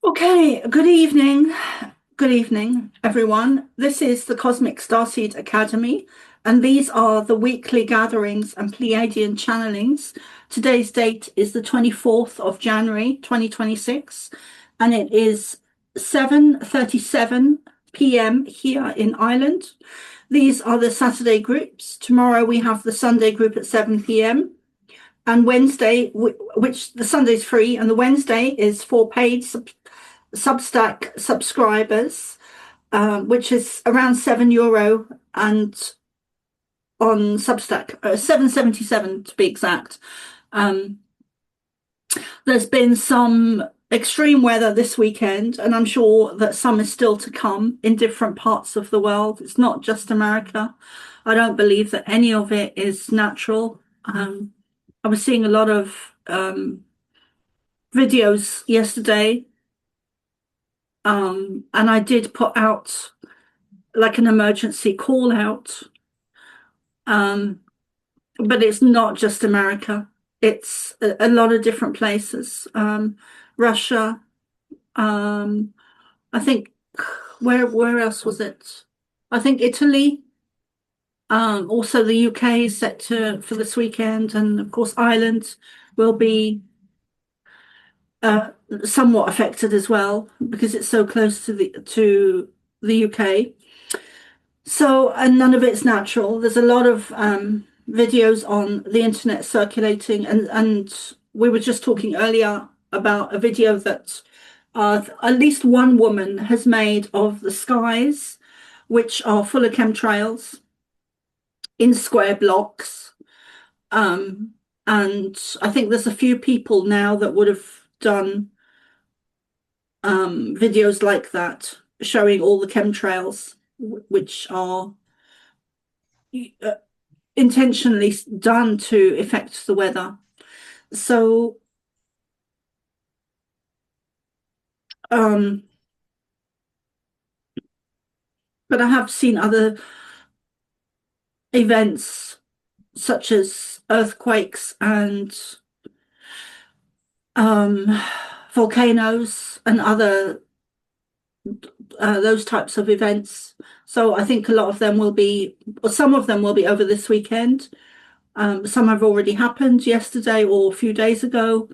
Okay, good evening. Good evening, everyone. This is the Cosmic Starseed Academy, and these are the weekly gatherings and Pleiadian channelings. Today's date is the 24th of January, 2026, and it is 7:37 p.m. here in Ireland. These are the Saturday groups. Tomorrow we have the Sunday group at 7 p.m. And Wednesday, which the Sunday's free, and the Wednesday is for paid Substack subscribers, which is around €7, and on Substack, 7.77 to be exact. There's been some extreme weather this weekend, and I'm sure that some is still to come in different parts of the world. It's not just America. I don't believe that any of it is natural. I was seeing a lot of videos yesterday, and I did put out like an emergency call out. But it's not just America. It's a lot of different places. Russia, I think where else was it? I think Italy. Also the UK is set for this weekend, and of course Ireland will be somewhat affected as well because it's so close to the UK. So, and none of it's natural. There's a lot of videos on the internet circulating, and we were just talking earlier about a video that at least one woman has made of the skies, which are full of chemtrails in square blocks. And I think there's a few people now that would have done videos like that showing all the chemtrails, which are intentionally done to affect the weather. So, but I have seen other events such as earthquakes and volcanoes and other those types of events. So I think a lot of them will be, or some of them will be over this weekend. Some have already happened yesterday or a few days ago,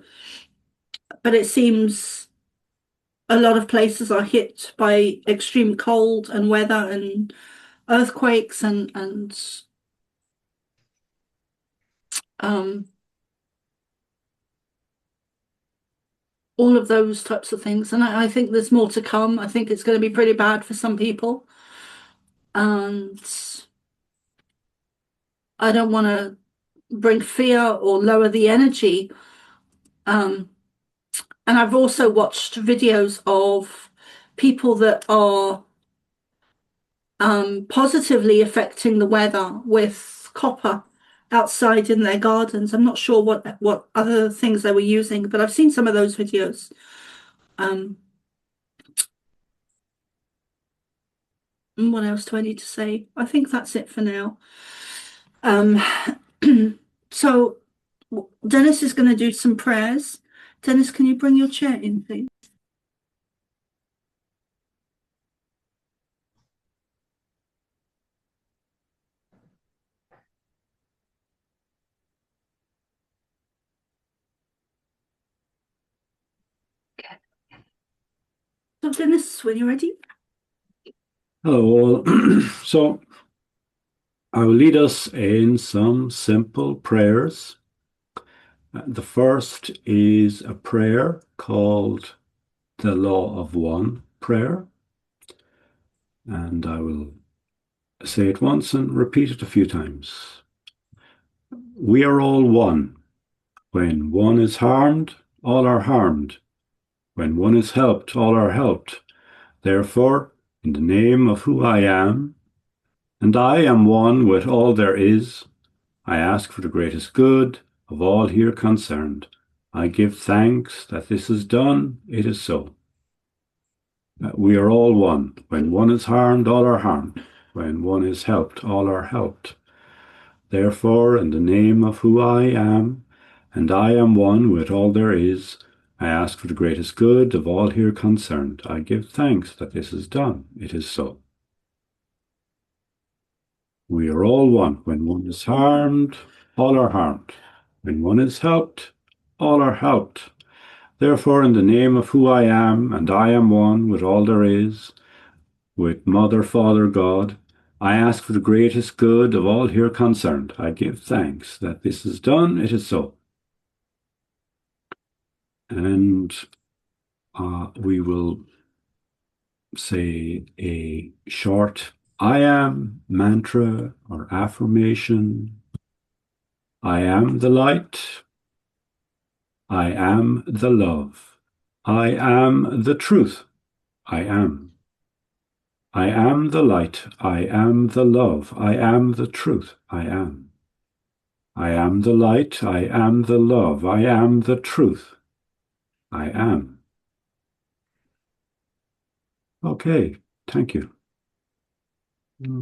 but it seems a lot of places are hit by extreme cold and weather and earthquakes and all of those types of things. And I think there's more to come. I think it's going to be pretty bad for some people. And I don't want to bring fear or lower the energy. And I've also watched videos of people that are positively affecting the weather with copper outside in their gardens. I'm not sure what other things they were using, but I've seen some of those videos. And what else do I need to say? I think that's it for now. So Dennis is going to do some prayers. Dennis, can you bring your chair in, please? Okay. So Dennis, when you're ready. Hello all. So I will lead us in some simple prayers. The first is a prayer called the Law of One prayer. And I will say it once and repeat it a few times. We are all one. When one is harmed, all are harmed. When one is helped, all are helped. Therefore, in the name of who I am, and I am one with all there is, I ask for the greatest good of all here concerned. I give thanks that this is done, it is so. We are all one. When one is harmed, all are harmed. When one is helped, all are helped. Therefore, in the name of who I am, and I am one with all there is, I ask for the greatest good of all here concerned. I give thanks that this is done. It is so. We are all one. When one is harmed, all are harmed. When one is helped, all are helped. Therefore, in the name of who I am, and I am one with all there is, with Mother, Father, God, I ask for the greatest good of all here concerned. I give thanks that this is done. It is so. And we will say a short I am mantra or affirmation. I am the light. I am the love. I am the truth. I am. I am the light. I am the love. I am the truth. I am. I am the light. I am the love. I am the truth. I am. Okay, thank you.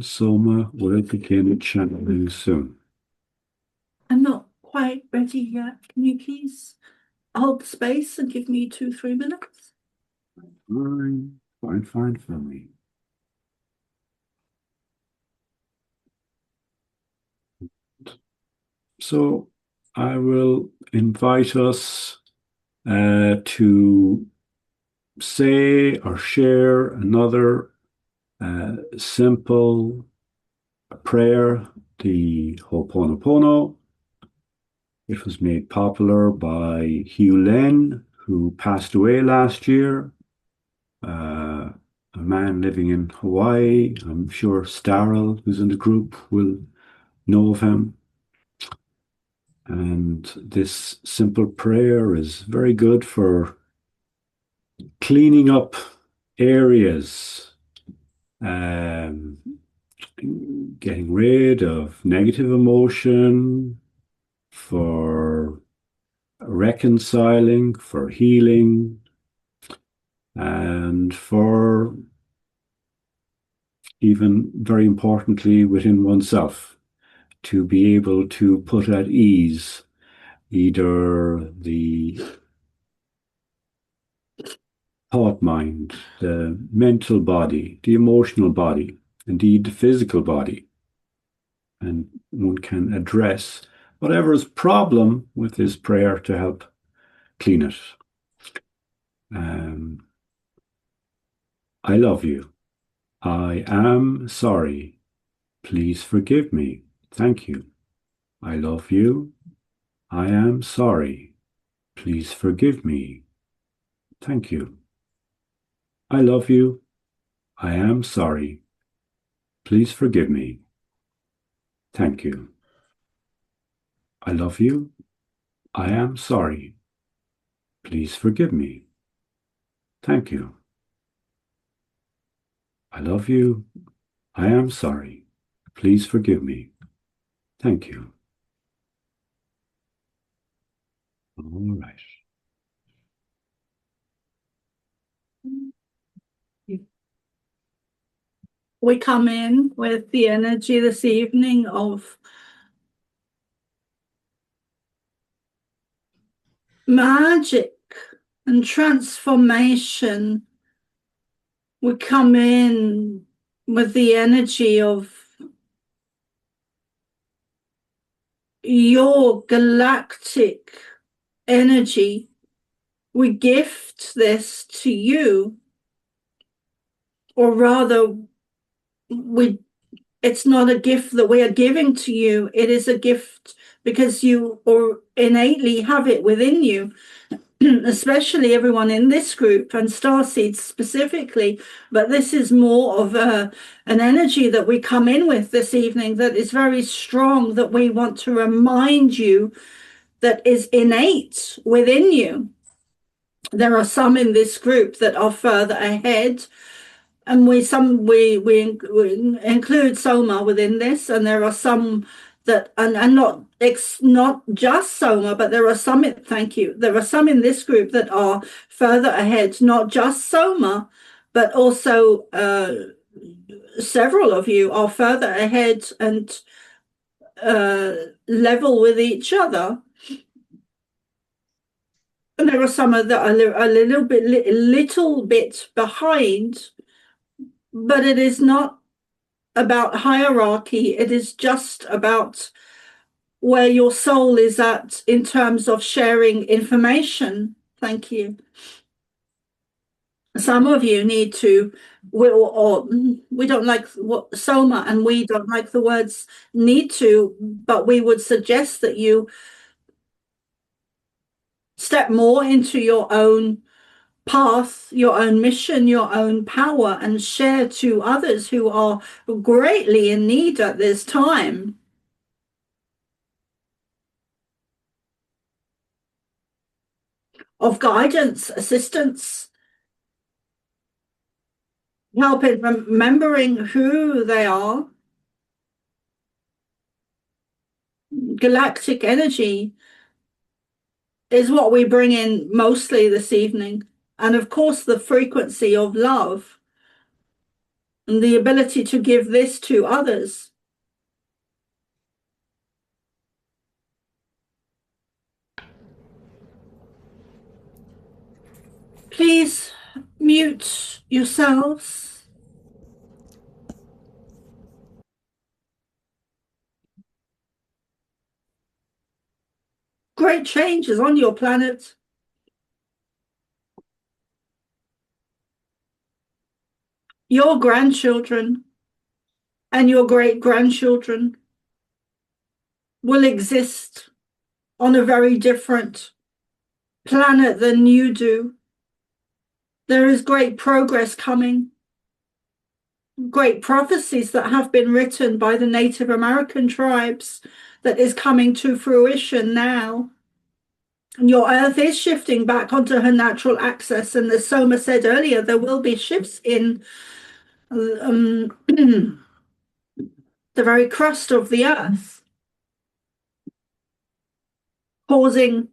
Soma will begin channeling soon. I'm not quite ready yet. Can you please hold the space and give me 2-3 minutes? Fine for me. So I will invite us to say or share another simple prayer, the Ho'oponopono. It was made popular by Hugh Len, who passed away last year. A man living in Hawaii. I'm sure Starrell, who's in the group, will know of him. And this simple prayer is very good for cleaning up areas, getting rid of negative emotion, for reconciling, for healing, and for even very importantly within oneself, to be able to put at ease either the thought mind, the mental body, the emotional body, indeed the physical body. And one can address whatever is problem with this prayer to help clean it. I love you. I am sorry. Please forgive me. Thank you. I love you. I am sorry. Please forgive me. Thank you. I love you. I am sorry. Please forgive me. Thank you. I love you. I am sorry. Please forgive me. Thank you. I love you. I am sorry. Please forgive me. Thank you. All right. We come in with the energy this evening of magic and transformation. We come in with the energy of your galactic energy. We gift this to you, or rather, it's not a gift that we are giving to you. It is a gift because you or innately have it within you, especially everyone in this group and Starseed specifically. But this is more of an energy that we come in with this evening that is very strong, that we want to remind you that is innate within you. There are some in this group that are further ahead, and we include Soma within this, and there are some that and not just Soma, but there are some, thank you, there are some in this group that are further ahead, not just Soma, but also several of you are further ahead and level with each other. And there are some that are a little bit behind, but it is not about hierarchy. It is just about where your soul is at in terms of sharing information. Thank you. Some of you need to, we don't like what Soma, and we don't like the words need to, but we would suggest that you step more into your own path, your own mission, your own power, and share to others who are greatly in need at this time of guidance, assistance, help in remembering who they are. Galactic energy is what we bring in mostly this evening. And of course, the frequency of love and the ability to give this to others. Please mute yourselves. Great change is on your planet. Your grandchildren and your great-grandchildren will exist on a very different planet than you do. There is great progress coming, great prophecies that have been written by the Native American tribes that is coming to fruition now. And your Earth is shifting back onto her natural axis. And as Soma said earlier, there will be shifts in the very crust of the Earth, causing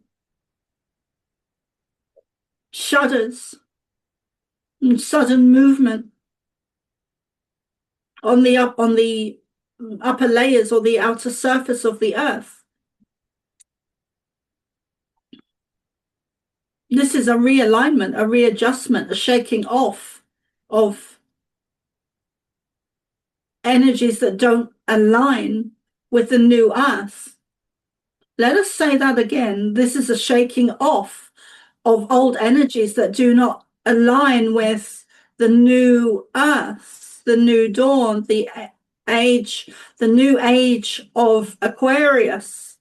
shudders and sudden movement on the upper layers or the outer surface of the Earth. This is a realignment, a readjustment, a shaking off of energies that don't align with the new Earth. Let us say that again. This is a shaking off of old energies that do not align with the new Earth, the new dawn, the new age of Aquarius.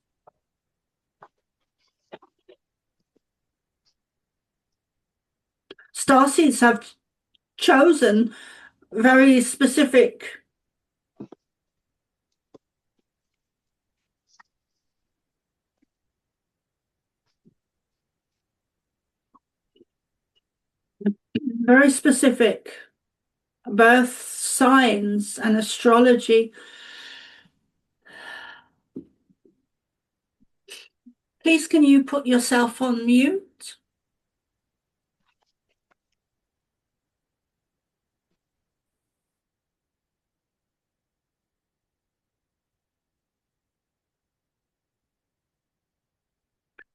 Starseeds have chosen very specific birth signs and astrology. Please, can you put yourself on mute?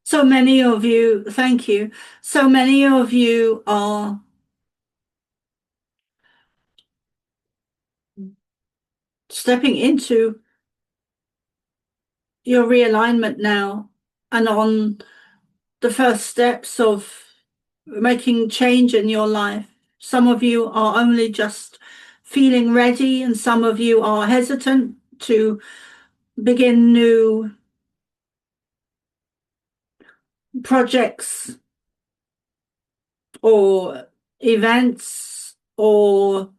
So many of you, thank you. So many of you are stepping into your realignment now and on the first steps of making change in your life. Some of you are only just feeling ready, and some of you are hesitant to begin new projects or events or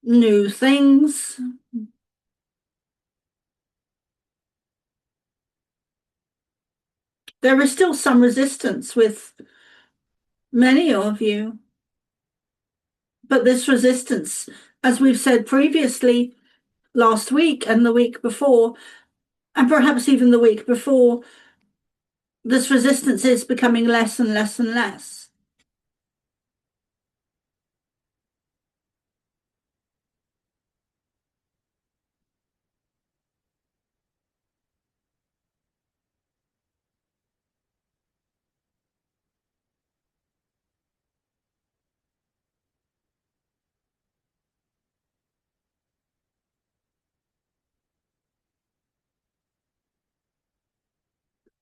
new things. There is still some resistance with many of you, but this resistance, as we've said previously, last week and the week before, and perhaps even the week before, this resistance is becoming less and less and less.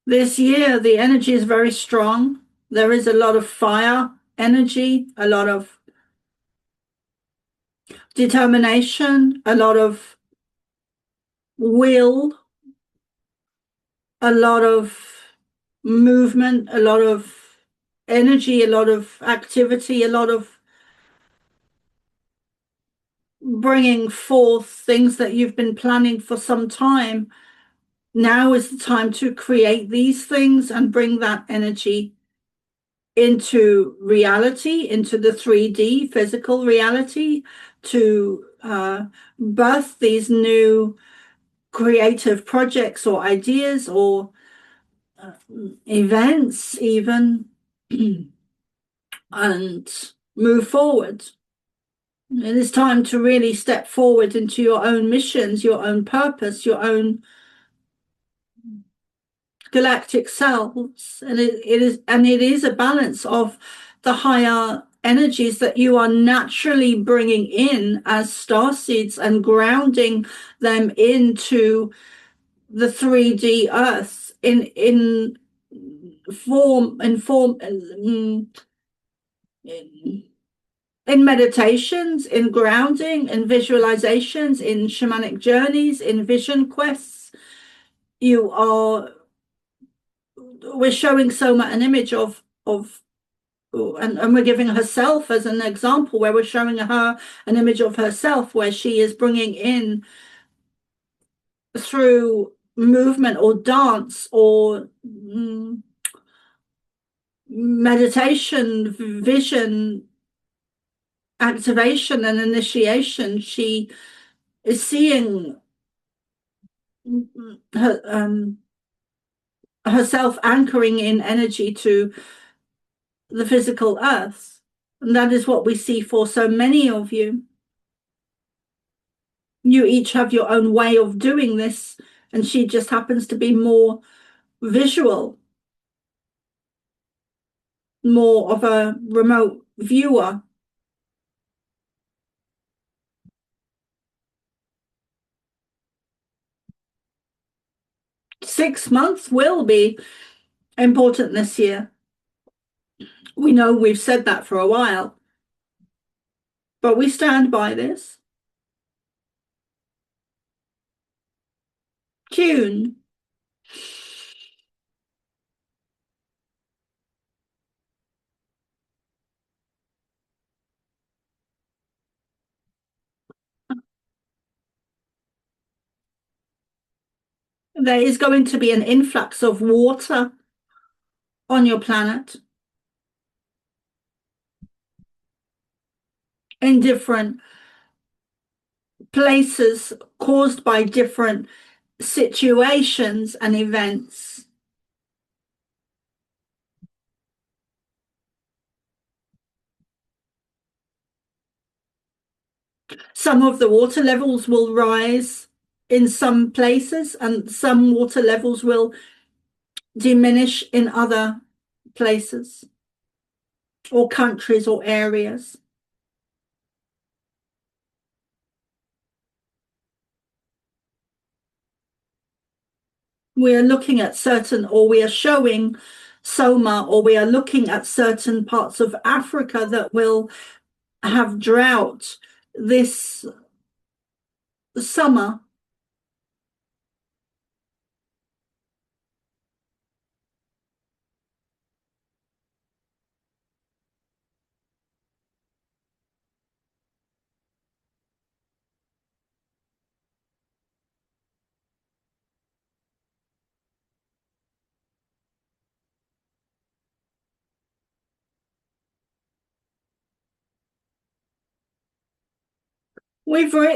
This year, the energy is very strong. There is a lot of fire energy, a lot of determination, a lot of will, a lot of movement, a lot of energy, a lot of activity, a lot of bringing forth things that you've been planning for some time. Now is the time to create these things and bring that energy into reality, into the 3D physical reality, to birth these new creative projects or ideas or events even, and move forward. It is time to really step forward into your own missions, your own purpose, your own galactic selves. And it is a balance of the higher energies that you are naturally bringing in as star seeds and grounding them into the 3D earth in meditations, in grounding, in visualizations, in shamanic journeys, in vision quests. We're showing Soma an image of and we're giving herself as an example, where we're showing her an image of herself where she is bringing in, through movement or dance or meditation, vision, activation and initiation, she is seeing herself anchoring in energy to the physical earth. And that is what we see for so many of you. You each have your own way of doing this, and she just happens to be more visual, more of a remote viewer. Six months will be important this year. We know we've said that for a while, but we stand by this. June. There is going to be an influx of water on your planet in different places, caused by different situations and events. Some of the water levels will rise in some places, and some water levels will diminish in other places or countries or areas. We are looking at certain, or we are showing Soma, or we are looking at certain parts of Africa that will have drought this summer.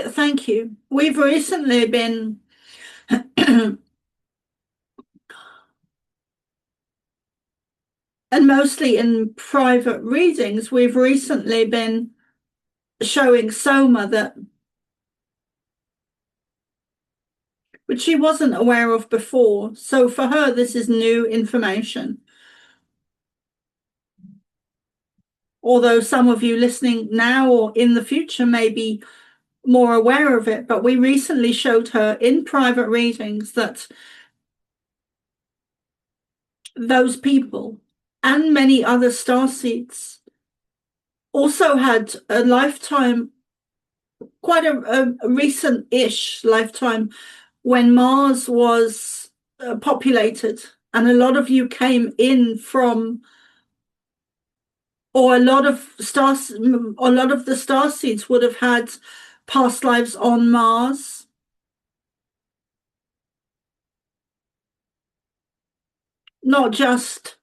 Thank you. We've recently been and mostly in private readings, we've recently been showing Soma that, which she wasn't aware of before. So for her, this is new information. Although some of you listening now or in the future may be more aware of it, but we recently showed her in private readings that those people and many other starseeds also had a lifetime, quite a recent-ish lifetime, when Mars was populated, and a lot of you came in from, or a lot of the starseeds would have had past lives on Mars. Not just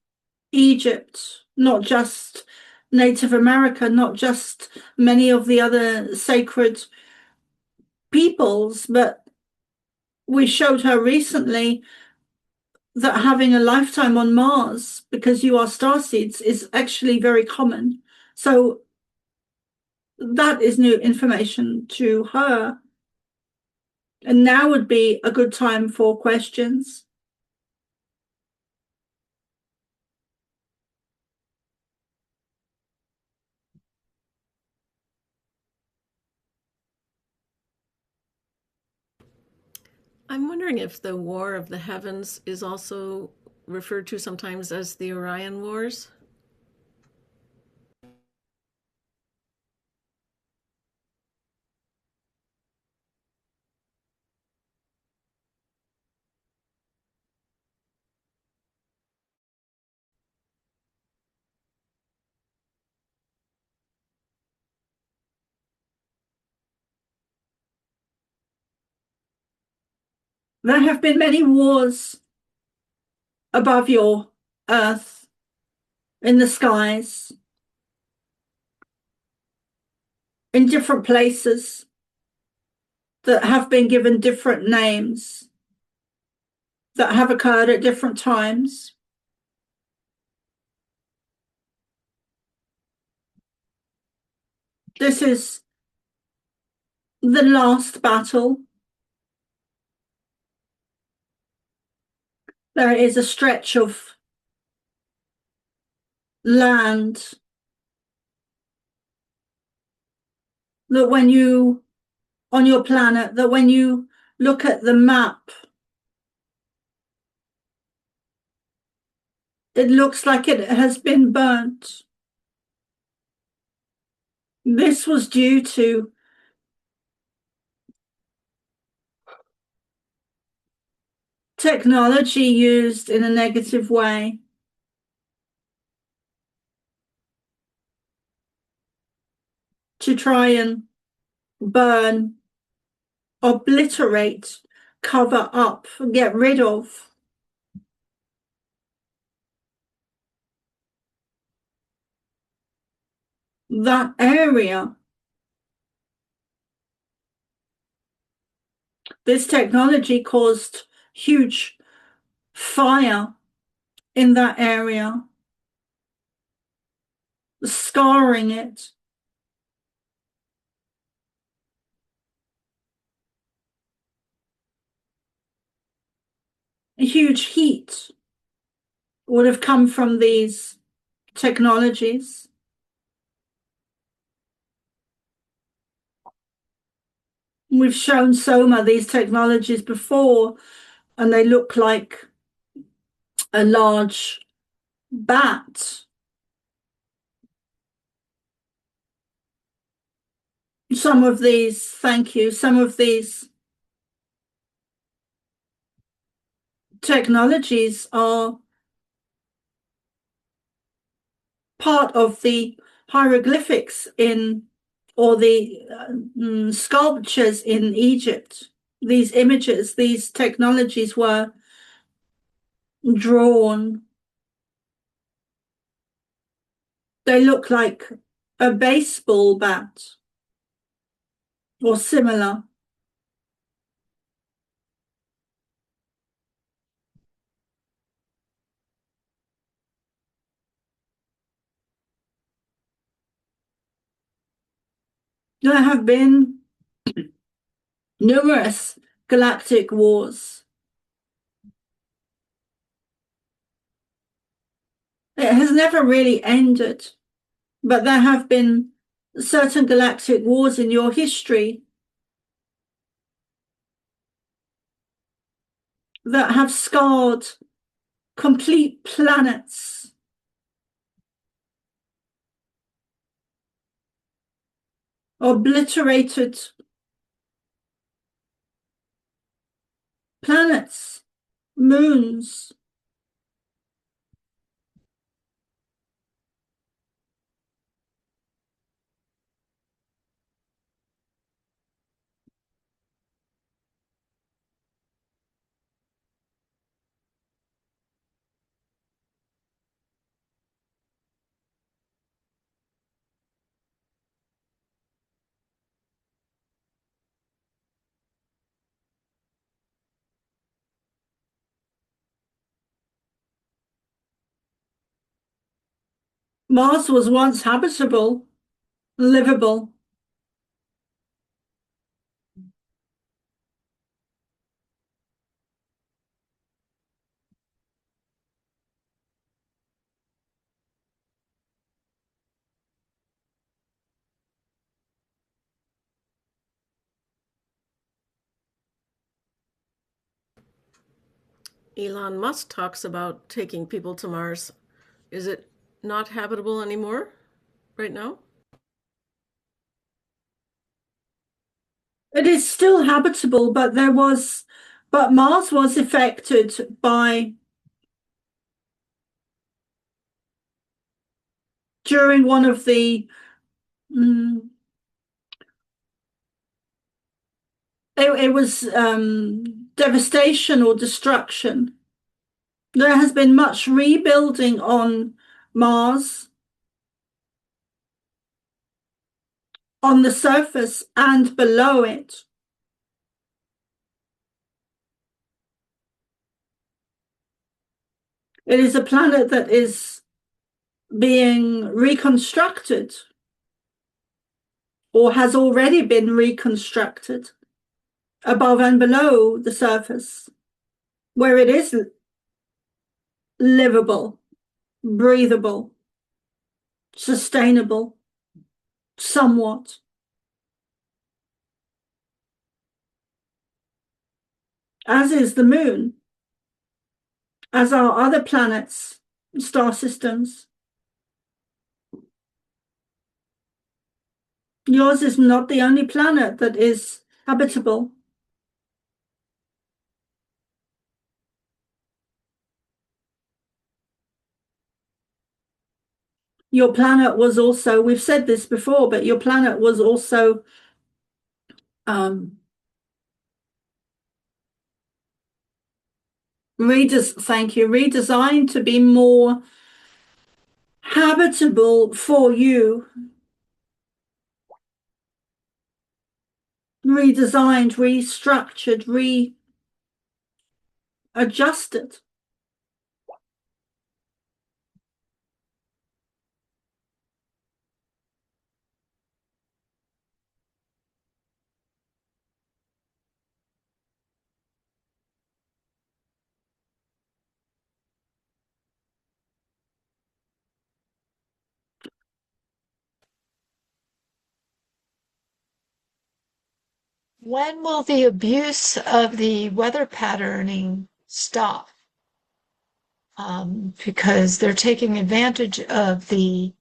Egypt, not just Native America, not just many of the other sacred peoples, but we showed her recently that having a lifetime on Mars, because you are starseeds, is actually very common. So that is new information to her. And now would be a good time for questions. I'm wondering if the War of the Heavens is also referred to sometimes as the Orion Wars. There have been many wars above your Earth, in the skies, in different places that have been given different names, that have occurred at different times. This is the last battle. There is a stretch of land that when you, on your planet, that when you look at the map, it looks like it has been burnt. This was due to technology used in a negative way. To try and burn, obliterate, cover up, get rid of. That area. This technology caused huge fire in that area, scarring it. A huge heat would have come from these technologies. We've shown Soma these technologies before, and they look like a large bat. Some of these, thank you, some of these technologies are part of the hieroglyphics in, or the sculptures in Egypt. These images, these technologies were drawn. They look like a baseball bat or similar. There have been numerous galactic wars. It has never really ended, but there have been certain galactic wars in your history that have scarred complete planets. Obliterated planets, moons. Mars was once habitable, livable. Elon Musk talks about taking people to Mars. Is it not habitable anymore right now? It is still habitable, but Mars was affected by, during one of the it was devastation or destruction. There has been much rebuilding on Mars, on the surface and below it. It is a planet that is being reconstructed or has already been reconstructed above and below the surface, where it is livable, breathable, sustainable, somewhat. As is the moon, as are other planets, star systems. Yours is not the only planet that is habitable. Your planet was also, we've said this before, but your planet was also redesigned to be more habitable for you. Redesigned, restructured, readjusted. When will the abuse of the weather patterning stop? Because they're taking advantage of the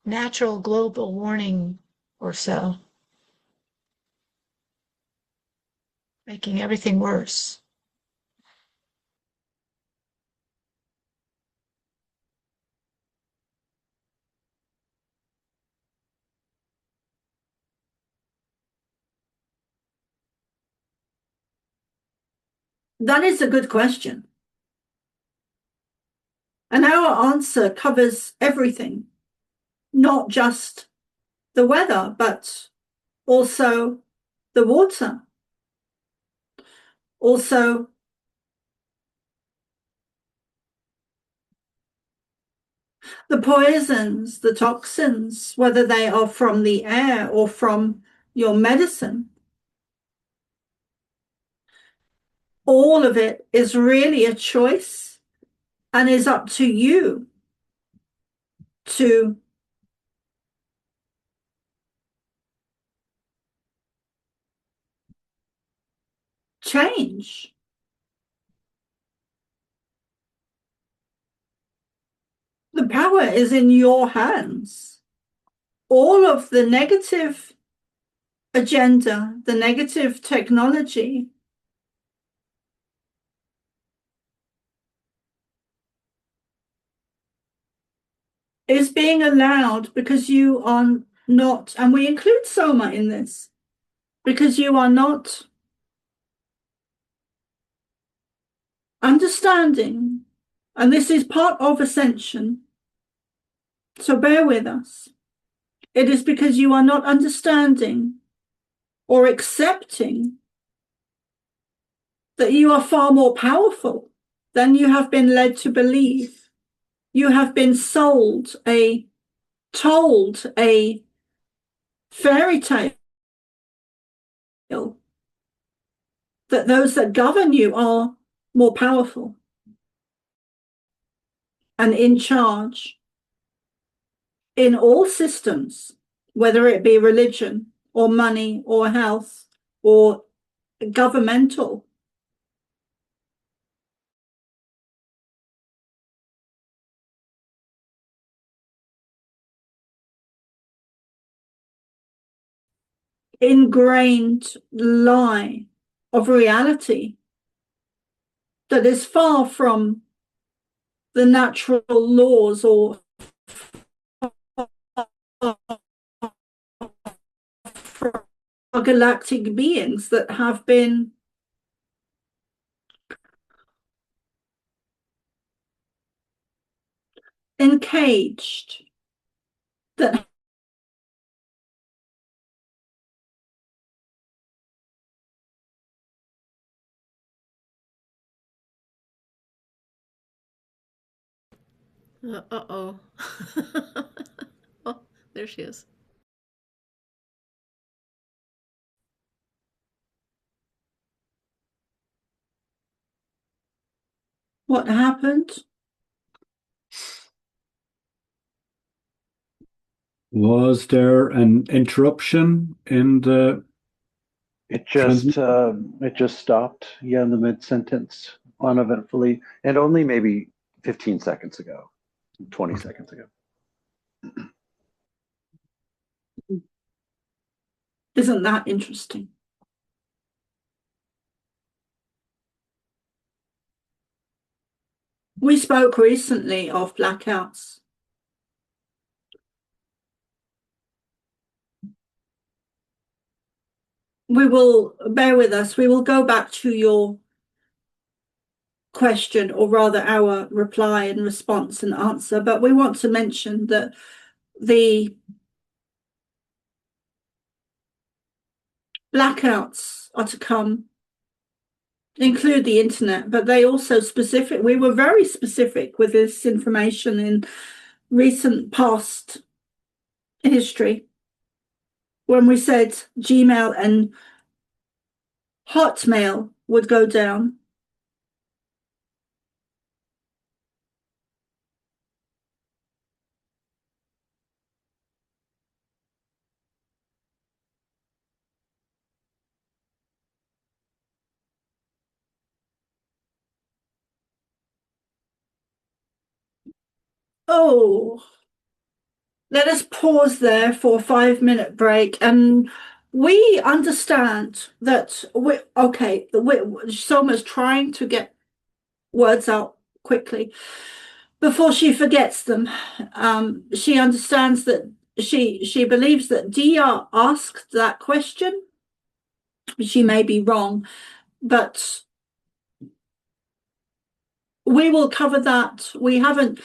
natural global warming or so, making everything worse. That is a good question. And our answer covers everything, not just the weather, but also the water, also the poisons, the toxins, whether they are from the air or from your medicine. All of it is really a choice and is up to you to change. power is in your hands. All of the negative agenda, the negative technology is being allowed because you are not, and we include Soma in this, because you are not understanding, and this is part of ascension, so bear with us. It is because you are not understanding or accepting that you are far more powerful than you have been led to believe. You have been told a fairy tale that those that govern you are more powerful and in charge in all systems, whether it be religion or money or health or governmental. Ingrained lie of reality that is far from the natural laws or galactic beings that have been encaged, that Uh-oh. Oh, there she is. what happened? Was there an interruption in the It transmission? just stopped, yeah, in the mid-sentence uneventfully, and only maybe 15 seconds ago, 20 seconds ago. Isn't that interesting? We spoke recently of blackouts. We will, bear with us, we will go back to your question, or rather our reply and response and answer, but we want to mention that the blackouts are to come, include the internet, but they also we were very specific with this information in recent past history when we said Gmail and Hotmail would go down. Oh, let us pause there for a 5-minute break. And we understand that Soma's trying to get words out quickly before she forgets them. She understands that she believes that Dia asked that question. She may be wrong, but we will cover that. We haven't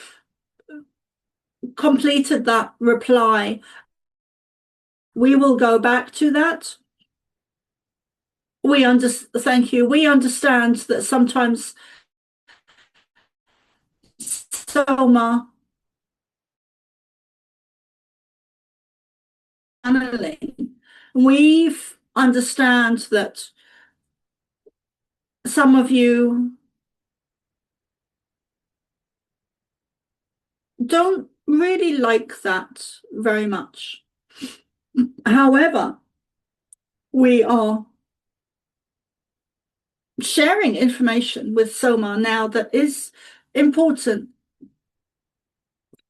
completed that reply. We will go back to that. Thank you. We understand that sometimes Soma we understand that some of you don't really like that very much. However, we are sharing information with Soma now that is important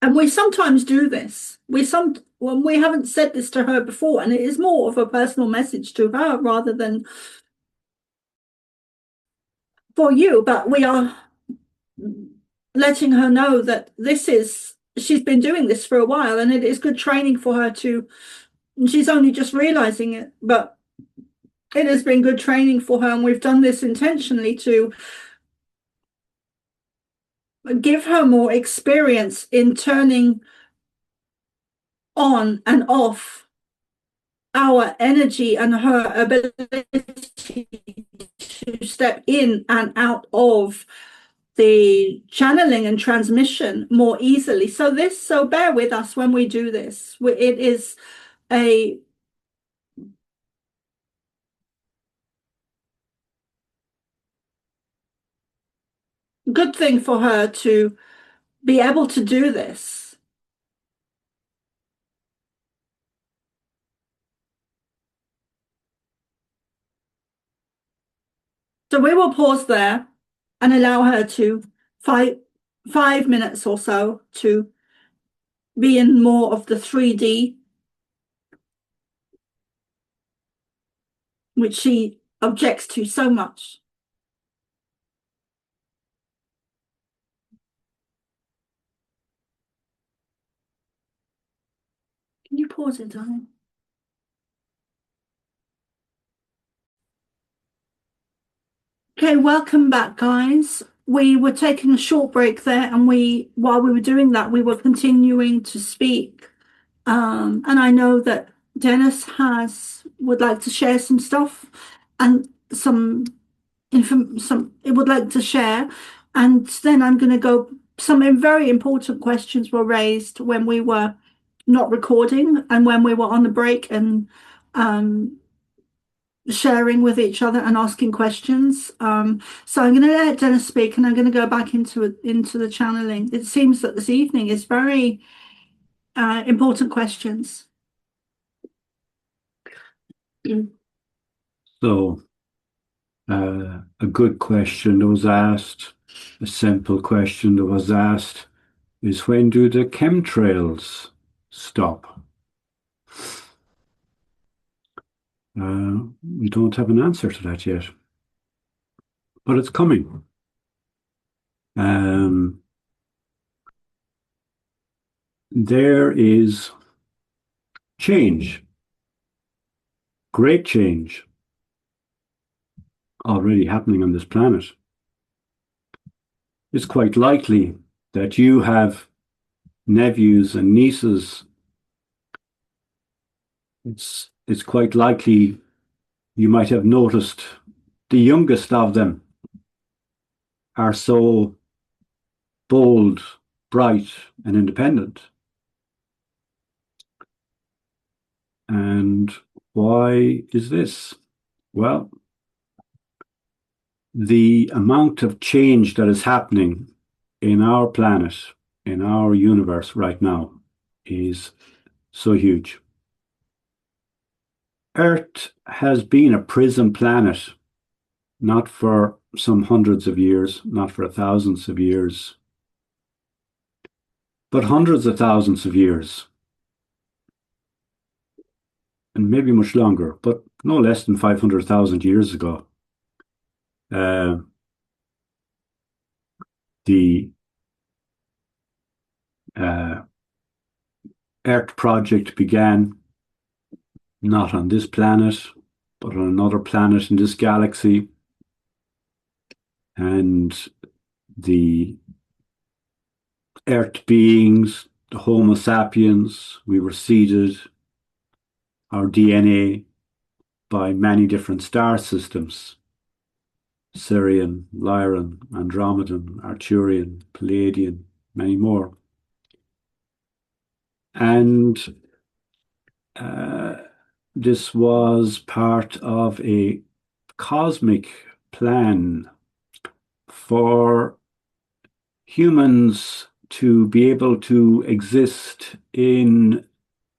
And we sometimes do this. When we haven't said this to her before, and it is more of a personal message to her rather than for you, but we are letting her know that she's been doing this for a while, and it is good training for her and she's only just realizing it, but it has been good training for her, and we've done this intentionally to give her more experience in turning on and off our energy and her ability to step in and out of the channeling and transmission more easily. So bear with us when we do this. It is a good thing for her to be able to do this. So we will pause there and allow her to 5 minutes or so to be in more of the 3D, which she objects to so much. Can you pause it, darling? Okay, welcome back, guys. We were taking a short break there, and while we were doing that, we were continuing to speak. And I know that Dennis would like to share some stuff and it would like to share. And then I'm going to go. Some very important questions were raised when we were not recording and when we were on the break and sharing with each other and asking questions. So I'm going to let Dennis speak, and I'm going to go back into the channeling. It seems that this evening is very important questions. So, a good question that was asked, a simple question that was asked, is when do the chemtrails stop? We don't have an answer to that yet, but it's coming. There is change, great change, already happening on this planet. It's quite likely that you have nephews and nieces. It's quite likely you might have noticed the youngest of them are so bold, bright, and independent. And why is this? Well, the amount of change that is happening in our planet, in our universe right now, is so huge. Earth has been a prison planet, not for some hundreds of years, not for thousands of years, but hundreds of thousands of years, and maybe much longer, but no less than 500,000 years ago. The Earth project began not on this planet, but on another planet in this galaxy. And the Earth beings, the Homo sapiens, we were seeded, our DNA, by many different star systems: Sirian, Lyran, Andromedan, Arcturian, Pleiadian, many more. And this was part of a cosmic plan for humans to be able to exist in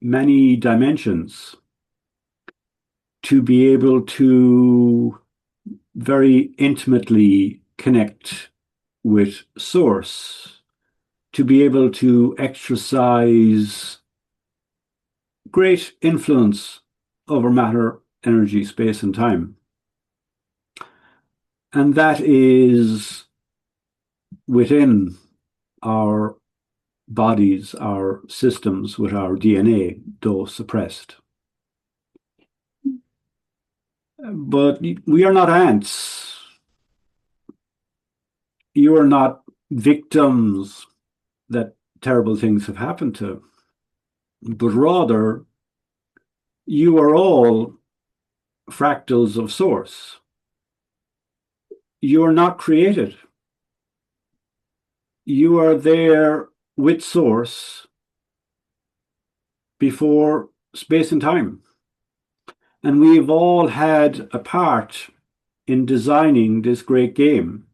many dimensions, to be able to very intimately connect with Source, to be able to exercise great influence over matter, energy, space, and time. And that is within our bodies, our systems, with our DNA, though suppressed. But we are not ants. You are not victims that terrible things have happened to, but rather you are all fractals of source. You are not created. You are there with source before space and time. And we've all had a part in designing this great game.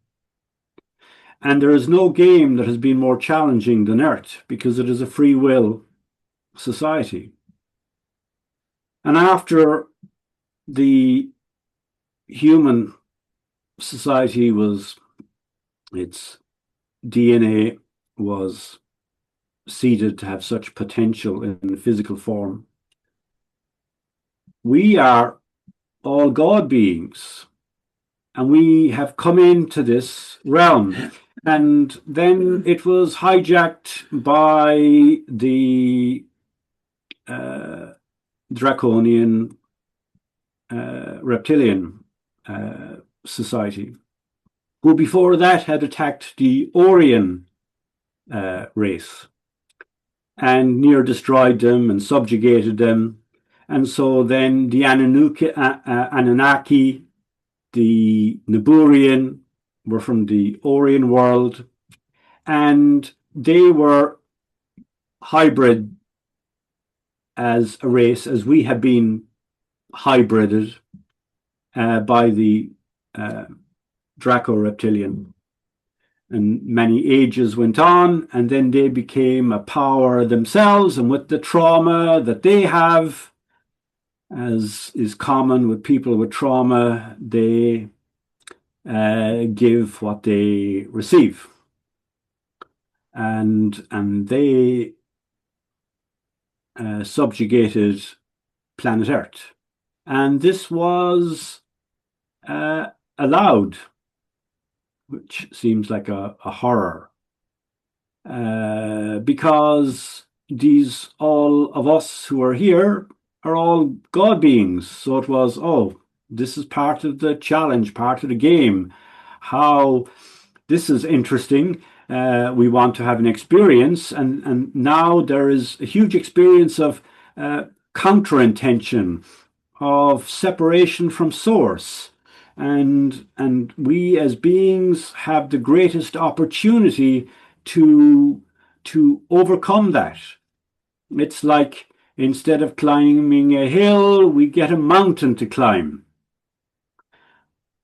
And there is no game that has been more challenging than Earth, because it is a free will society. And after the human society its DNA was seeded to have such potential in physical form, we are all God beings, and we have come into this realm. And then it was hijacked by the draconian reptilian society, who before that had attacked the Aryan race and near destroyed them and subjugated them. And so then the Anunnaki, the Naburian, were from the Aryan world, and they were hybrid as a race, as we have been hybrided by the Draco-Reptilian. And many ages went on, and then they became a power themselves, and with the trauma that they have, as is common with people with trauma, they give what they receive. And they subjugated planet Earth. And this was allowed, which seems like a horror, because all of us who are here are all God beings. So it was, this is part of the challenge, part of the game. How this is interesting. We want to have an experience, and now there is a huge experience of counter-intention, of separation from source. And we as beings have the greatest opportunity to overcome that. It's like, instead of climbing a hill, we get a mountain to climb.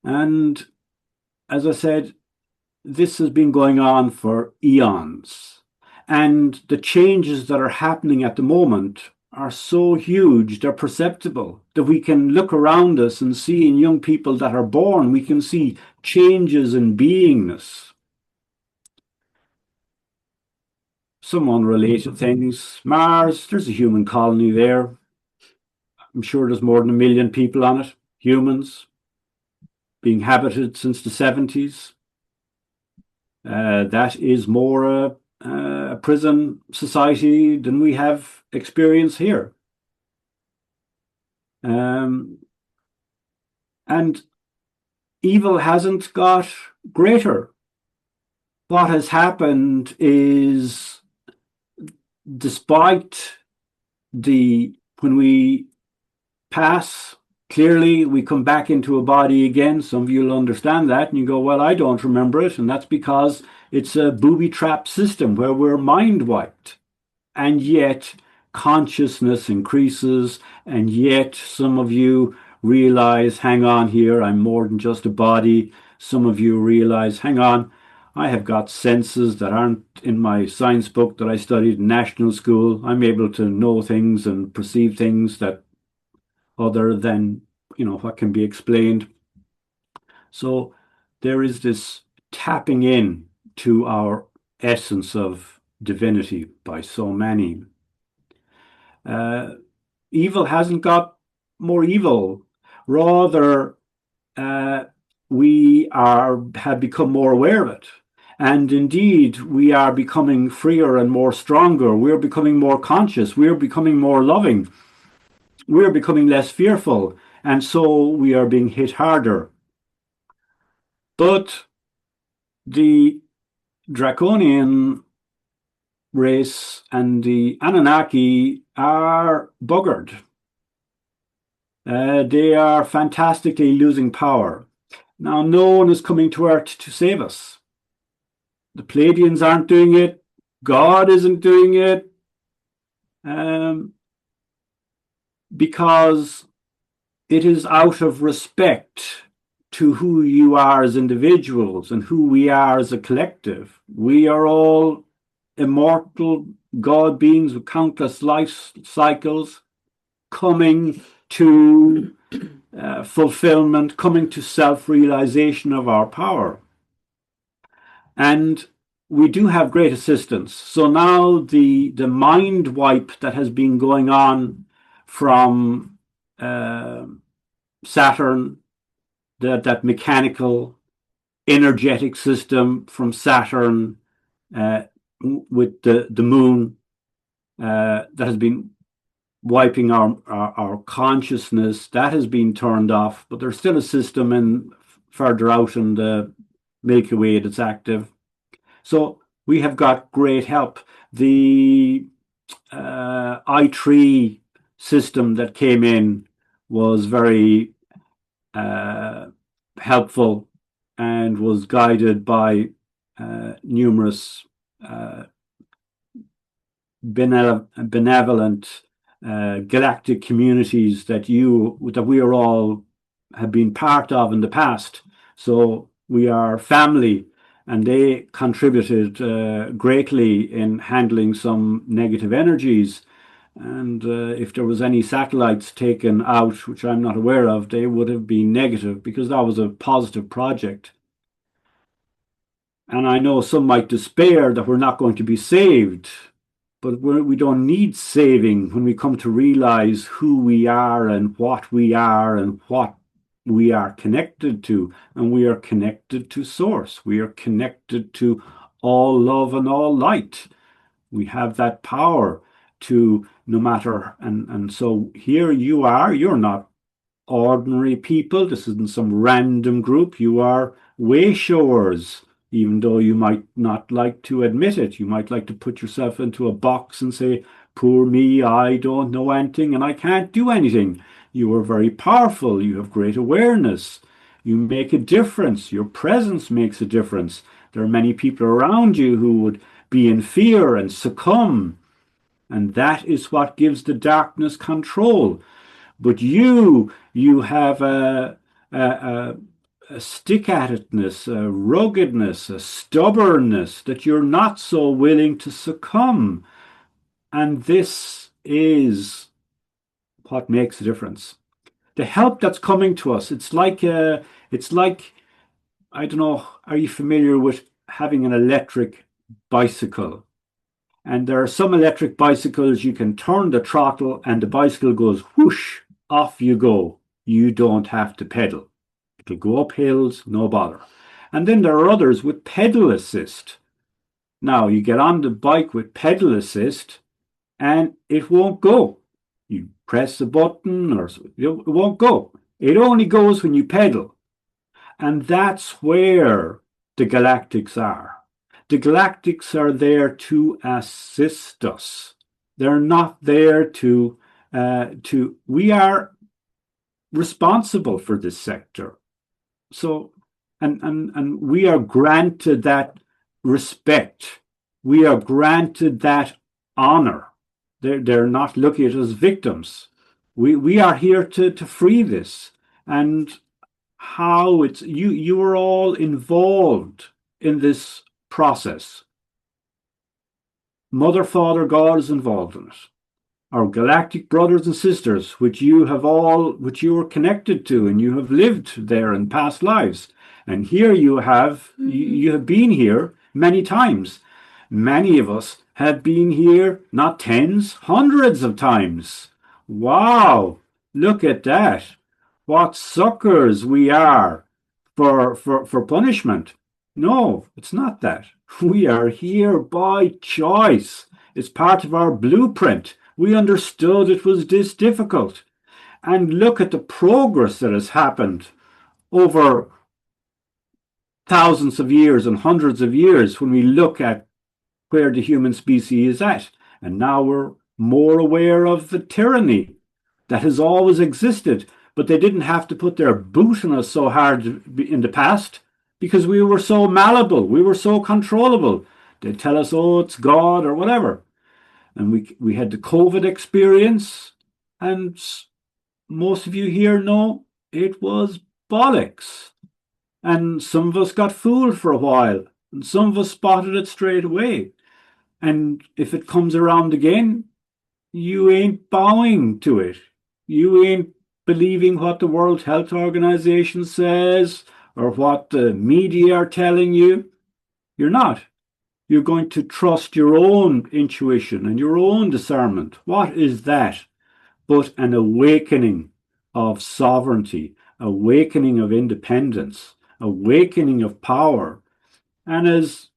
And as I said, this has been going on for eons. And the changes that are happening at the moment are so huge, they're perceptible, that we can look around us and see in young people that are born, we can see changes in beingness. Some unrelated things. Mars, there's a human colony there. I'm sure there's more than 1 million people on it, humans, being habited since the 70s. That is more a prison society than we have experience here. And evil hasn't got greater. What has happened is, despite when we pass, clearly we come back into a body again. Some of you will understand that, and you go, well, I don't remember it. And that's because it's a booby trap system where we're mind wiped. And yet consciousness increases, and yet some of you realize, hang on here, I'm more than just a body. Some of you realize, hang on, I have got senses that aren't in my science book that I studied in national school. I'm able to know things and perceive things that other than, what can be explained. So there is this tapping in to our essence of divinity by so many. Evil hasn't got more evil. Rather, we have become more aware of it. And indeed, we are becoming freer and more stronger. We're becoming more conscious. We're becoming more loving. We're becoming less fearful. And so we are being hit harder. But the Draconian race and the Anunnaki are buggered. They are fantastically losing power. Now, no one is coming to Earth to save us. The Pleiadians aren't doing it. God isn't doing it. Because it is out of respect to who you are as individuals and who we are as a collective. We are all immortal God beings with countless life cycles coming to fulfillment, coming to self-realization of our power. And we do have great assistance. So now the mind wipe that has been going on from Saturn, that mechanical, energetic system from Saturn with the moon that has been wiping our consciousness, that has been turned off, but there's still a system further out in the Milky Way that's active. So we have got great help. The I3 system that came in was very helpful and was guided by numerous benevolent galactic communities that we are all have been part of in the past. So we are family, and they contributed greatly in handling some negative energies. And if there was any satellites taken out, which I'm not aware of, they would have been negative because that was a positive project. And I know some might despair that we're not going to be saved, but we don't need saving when we come to realize who we are and what we are connected to. And we are connected to Source. We are connected to all love and all light. We have that power to no matter. And so here you are. You're not ordinary people. This isn't some random group. You are wayshowers. Even though you might not like to admit it, you might like to put yourself into a box and say, poor me, I don't know anything and I can't do anything. You are very powerful. You have great awareness. You make a difference. Your presence makes a difference. There are many people around you who would be in fear and succumb. And that is what gives the darkness control. But you have a stick-at-itness, a ruggedness, a stubbornness that you're not so willing to succumb. And this is what makes a difference. The help that's coming to us, it's like, I don't know, are you familiar with having an electric bicycle? And there are some electric bicycles you can turn the throttle and the bicycle goes whoosh, off you go. You don't have to pedal. It'll go up hills, no bother. And then there are others with pedal assist. Now, you get on the bike with pedal assist and it won't go. You press a button or it won't go. It only goes when you pedal. And that's where the galactics are. The galactics are there to assist us. They're not there we are responsible for this sector. So, and we are granted that respect. We are granted that honor. They're not looking at us as victims. We are here to free this. And how it's you are all involved in this process. Mother, Father, God is involved in it. Our galactic brothers and sisters, which you are connected to, and you have lived there in past lives. And here you have been here many times. Many of us have been here not tens, hundreds of times. Wow, look at that. What suckers we are for punishment. No, it's not that. We are here by choice. It's part of our blueprint. We understood it was this difficult. And look at the progress that has happened over thousands of years and hundreds of years when we look at where the human species is at. And now we're more aware of the tyranny that has always existed, but they didn't have to put their boot on us so hard in the past because we were so malleable, we were so controllable. They'd tell us, oh, it's God or whatever. And we had the COVID experience, and most of you here know it was bollocks. And some of us got fooled for a while, and some of us spotted it straight away. And if it comes around again, you ain't bowing to it. You ain't believing what the World Health Organization says or what the media are telling you. You're not. You're going to trust your own intuition and your own discernment. What is that but an awakening of sovereignty, awakening of independence, awakening of power? And as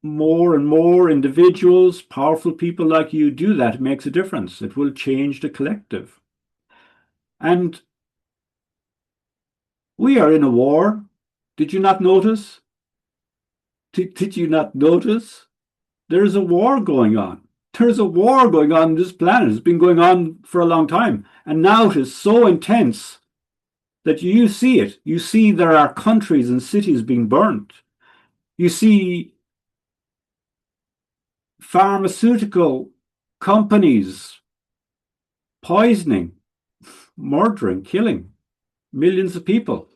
more and more individuals, powerful people like you do that, it makes a difference. It will change the collective. And we are in a war. Did you not notice? Did you not notice? There's a war going on. There's a war going on this planet. It's been going on for a long time. And now it is so intense that you see it. You see there are countries and cities being burnt. You see pharmaceutical companies poisoning, murdering, killing millions of people.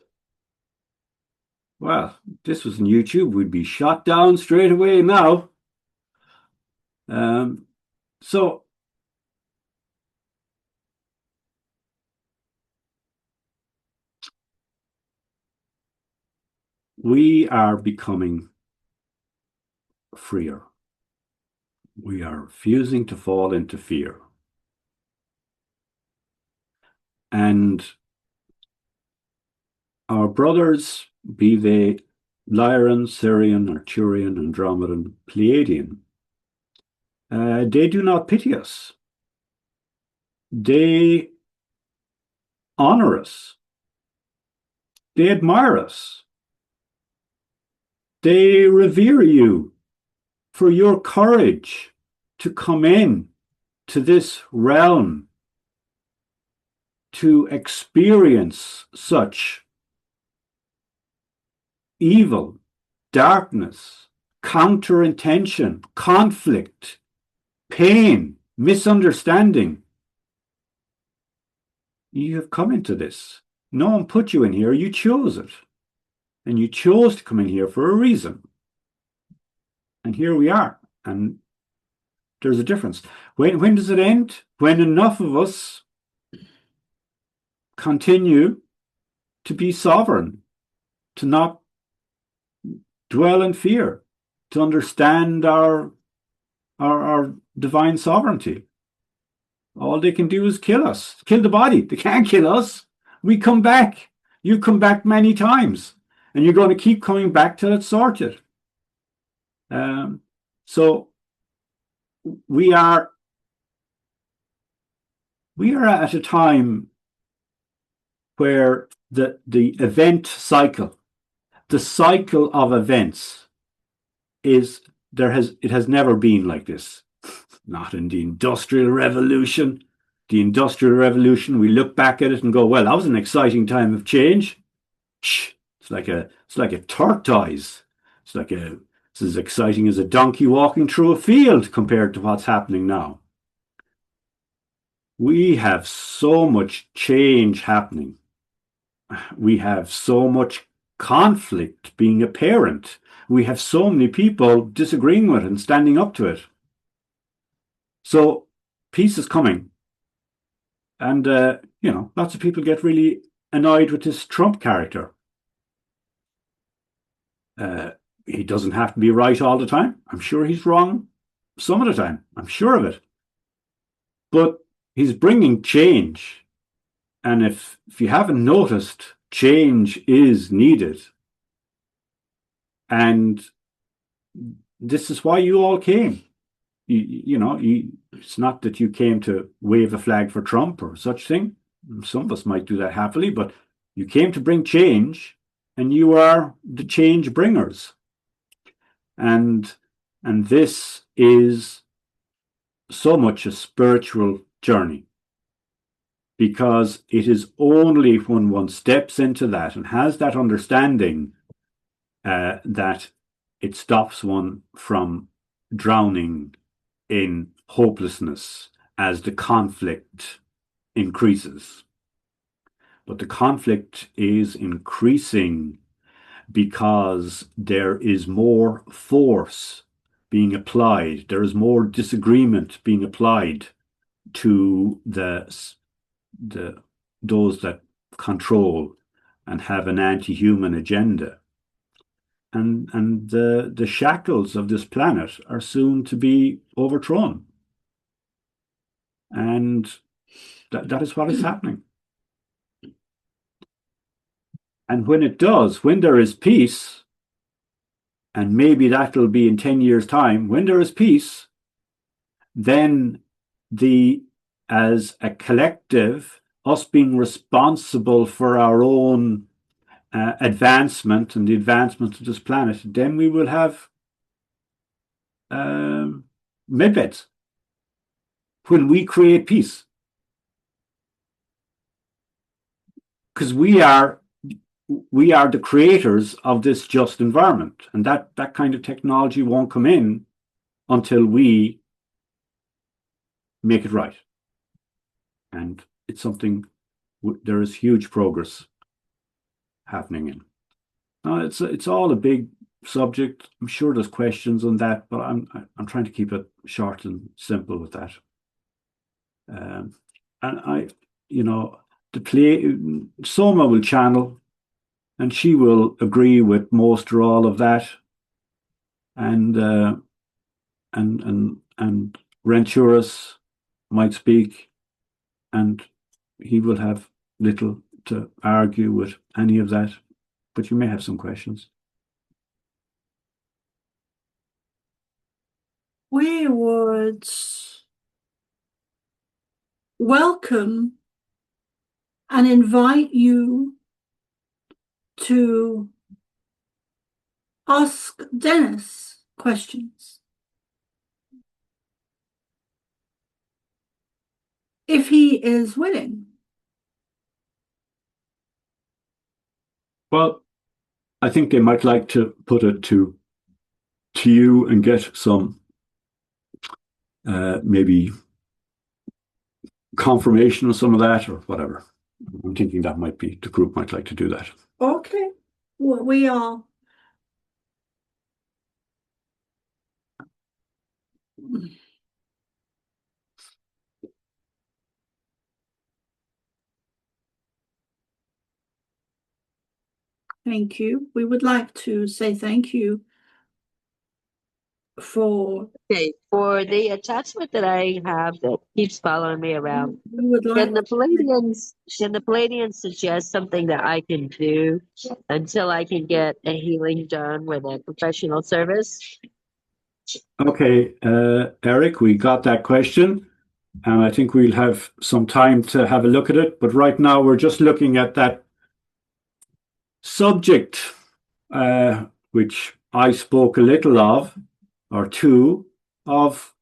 Well, this was on YouTube, we'd be shot down straight away now. So we are becoming freer. We are refusing to fall into fear. And our brothers, be they Lyran, Sirian, Arcturian, Andromedan, Pleiadian, they do not pity us. They honor us. They admire us. They revere you for your courage to come in to this realm, to experience such evil, darkness, counterintention, conflict, pain, misunderstanding. You have come into this. No one put you in here. You chose it. And you chose to come in here for a reason. And here we are. And there's a difference. When does it end? When enough of us continue to be sovereign, to not dwell in fear, to understand our divine sovereignty. All they can do is kill us, kill the body. They can't kill us. We come back. You come back many times, and you're going to keep coming back till it's sorted. So we are at a time where the event cycle, the cycle of events it has never been like this. Not in the Industrial Revolution. The Industrial Revolution, we look back at it and go, well, that was an exciting time of change. It's like a tortoise. It's as exciting as a donkey walking through a field compared to what's happening now. We have so much change happening. We have so much conflict being apparent. We have so many people disagreeing with it and standing up to it. So peace is coming. And, lots of people get really annoyed with this Trump character. He doesn't have to be right all the time. I'm sure he's wrong some of the time. I'm sure of it. But he's bringing change. And if you haven't noticed, change is needed. And this is why you all came. It's not that you came to wave a flag for Trump or such thing. Some of us might do that happily, but you came to bring change, and you are the change bringers. And this is so much a spiritual journey, because it is only when one steps into that and has that understanding that it stops one from drowning in hopelessness as the conflict increases. But the conflict is increasing because there is more force being applied, there is more disagreement being applied to those that control and have an anti-human agenda. And the shackles of this planet are soon to be overthrown. And that is what is happening. And when it does, when there is peace, and maybe that'll be in 10 years' time, when there is peace, then as a collective, us being responsible for our own advancement and the advancement of this planet, then we will have medbeds when we create peace. Because we are the creators of this just environment, and that kind of technology won't come in until we make it right. And it's something there is huge progress happening in. Now, it's all a big subject. I'm sure there's questions on that, but I'm trying to keep it short and simple with that. And Soma will channel, and she will agree with most or all of that. And Renturas might speak, and he will have little to argue with any of that. But you may have some questions. We would welcome and invite you to ask Dennis questions. If he is willing. Well, I think they might like to put it to you and get some maybe confirmation of some of that or whatever. I'm thinking that might be, the group might like to do that. Okay. Well, we are. Thank you. We would like to say thank you for. Okay, for the attachment that I have that keeps following me around, We would like. can the Pleiadians suggest something that I can do until I can get a healing done with a professional service? Okay, Eric, we got that question, and I think we'll have some time to have a look at it. But right now, we're just looking at that subject, which I spoke a little of, or two, of,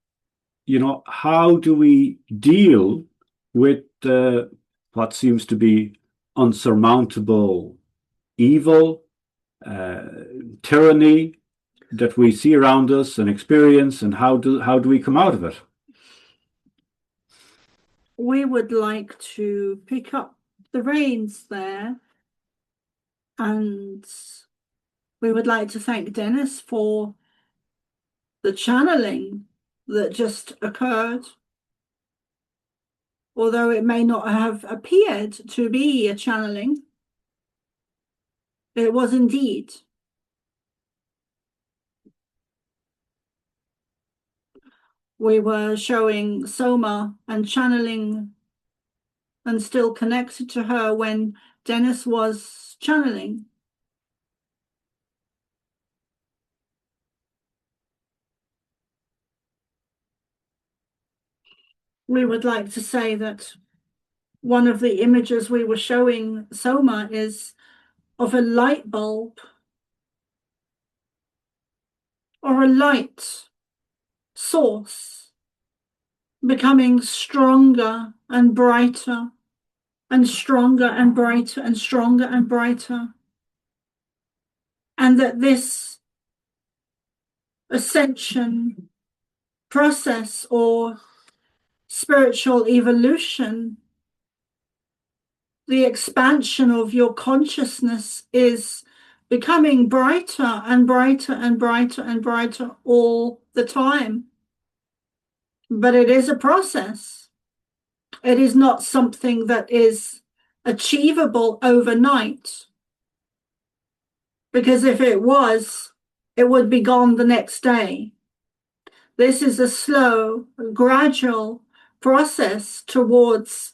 how do we deal with what seems to be unsurmountable evil, tyranny that we see around us and experience, and how do we come out of it? We would like to pick up the reins there, and we would like to thank Dennis for the channeling that just occurred. Although it may not have appeared to be a channeling, it was indeed. we were showing Soma and channeling and still connected to her when Dennis was channeling. We would like to say that one of the images we were showing Soma is of a light bulb or a light source becoming stronger and brighter and stronger and brighter and stronger and brighter. And that this ascension process or spiritual evolution, the expansion of your consciousness is becoming brighter and brighter and brighter and brighter all the time. But it is a process. It is not something that is achievable overnight. Because if it was, it would be gone the next day. This is a slow, gradual process towards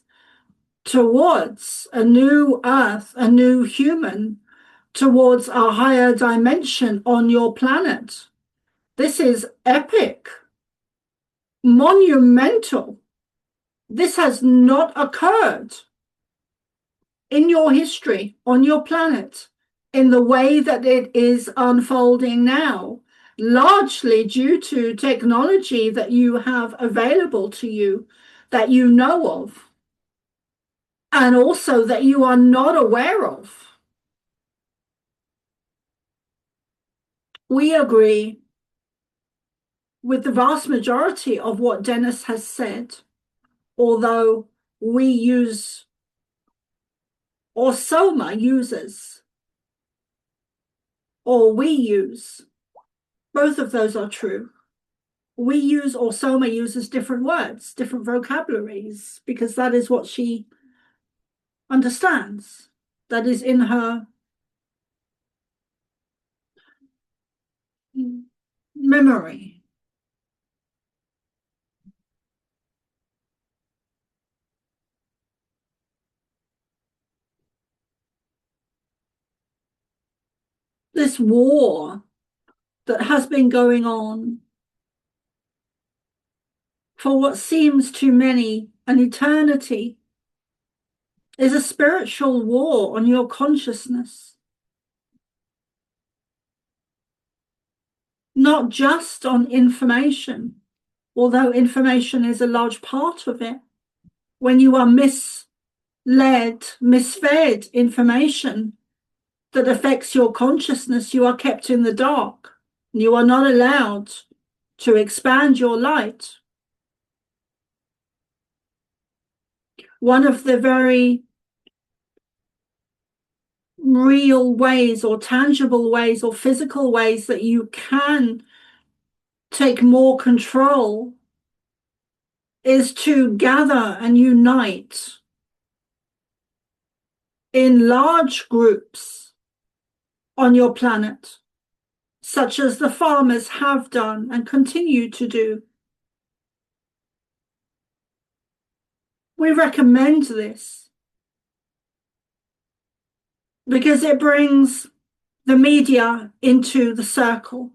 a new earth, a new human, towards a higher dimension on your planet. This is epic, monumental. This has not occurred in your history, on your planet, in the way that it is unfolding now, largely due to technology that you have available to you, that you know of, and also that you are not aware of. We agree with the vast majority of what Dennis has said, although we use, or Soma uses, or we use, both of those are true. We use, or Soma uses, different words, different vocabularies, because that is what she understands. That is in her memory. This war that has been going on for what seems to many an eternity is a spiritual war on your consciousness. Not just on information, although information is a large part of it. When you are misled, misfed information that affects your consciousness, you are kept in the dark. You are not allowed to expand your light. One of the very real ways or tangible ways or physical ways that you can take more control is to gather and unite in large groups on your planet, such as the farmers have done and continue to do. We recommend this because it brings the media into the circle,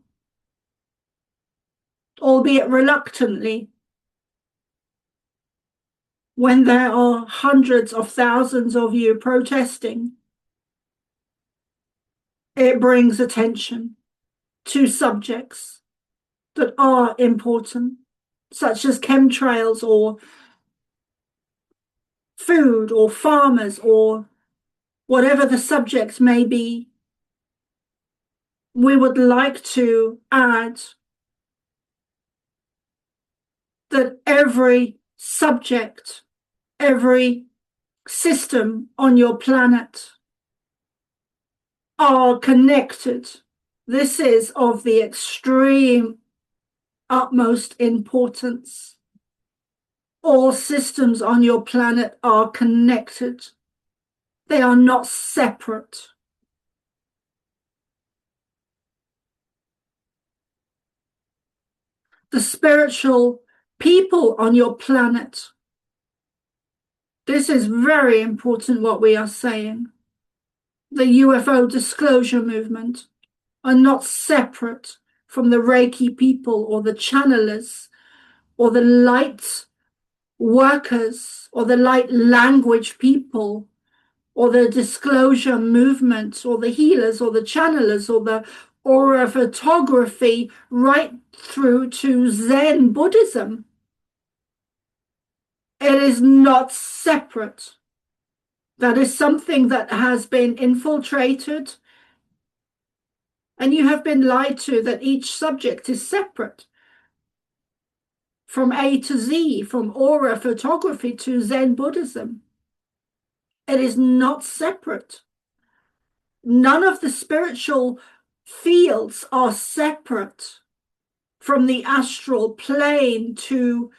albeit reluctantly. When there are hundreds of thousands of you protesting, it brings attention to subjects that are important, such as chemtrails or food or farmers or whatever the subject may be. We would like to add that every subject, every system on your planet are connected. This is of the extreme utmost importance. All systems on your planet are connected. They are not separate. The spiritual people on your planet. This is very important what we are saying. The UFO disclosure movement are not separate from the Reiki people or the channelers or the light workers or the light language people or the disclosure movement or the healers or the channelers or the aura photography, right through to Zen Buddhism. It is not separate. That is something that has been infiltrated, and you have been lied to that each subject is separate. From A to Z, from aura photography to Zen Buddhism. It is not separate. None of the spiritual fields are separate from the astral plane to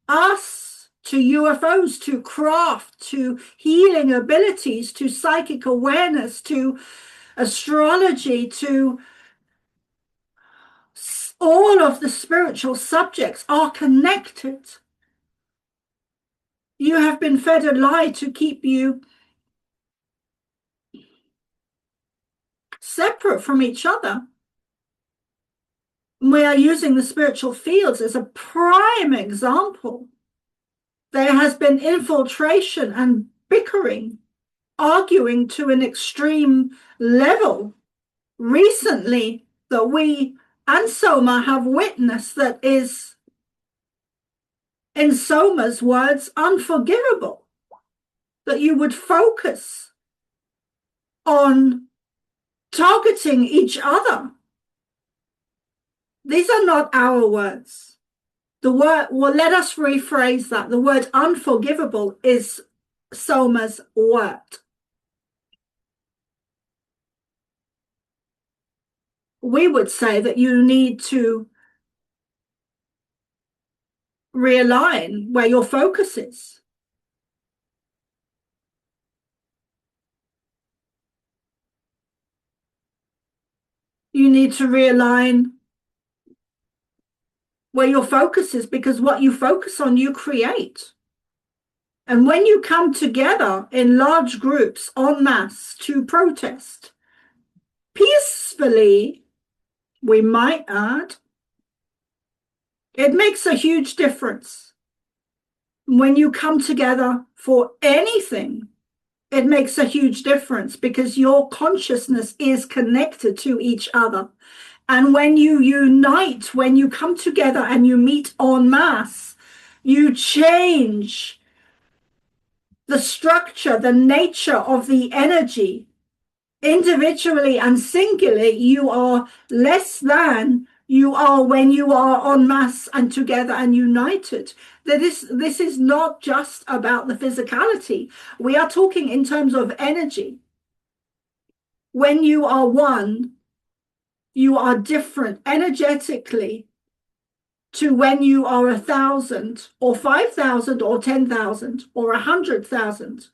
us, to UFOs, to craft, to healing abilities, to psychic awareness, to astrology, to all of the spiritual subjects are connected. You have been fed a lie to keep you separate from each other. We are using the spiritual fields as a prime example. There has been infiltration and bickering, arguing to an extreme level recently that we and Soma have witnessed that is, in Soma's words, unforgivable. That you would focus on targeting each other. These are not our words. The word, well, let us rephrase that. The word unforgivable is Soma's word. We would say that you need to realign where your focus is. You need to realign where your focus is, because what you focus on, you create. And when you come together in large groups en masse to protest, peacefully, we might add, it makes a huge difference. When you come together for anything, it makes a huge difference because your consciousness is connected to each other. And when you unite, when you come together and you meet en masse, you change the structure, the nature of the energy. Individually and singularly, you are less than you are when you are en masse and together and united. This is not just about the physicality. We are talking in terms of energy. When you are one, you are different energetically to when you are 1,000 or 5,000 or 10,000 or 100,000.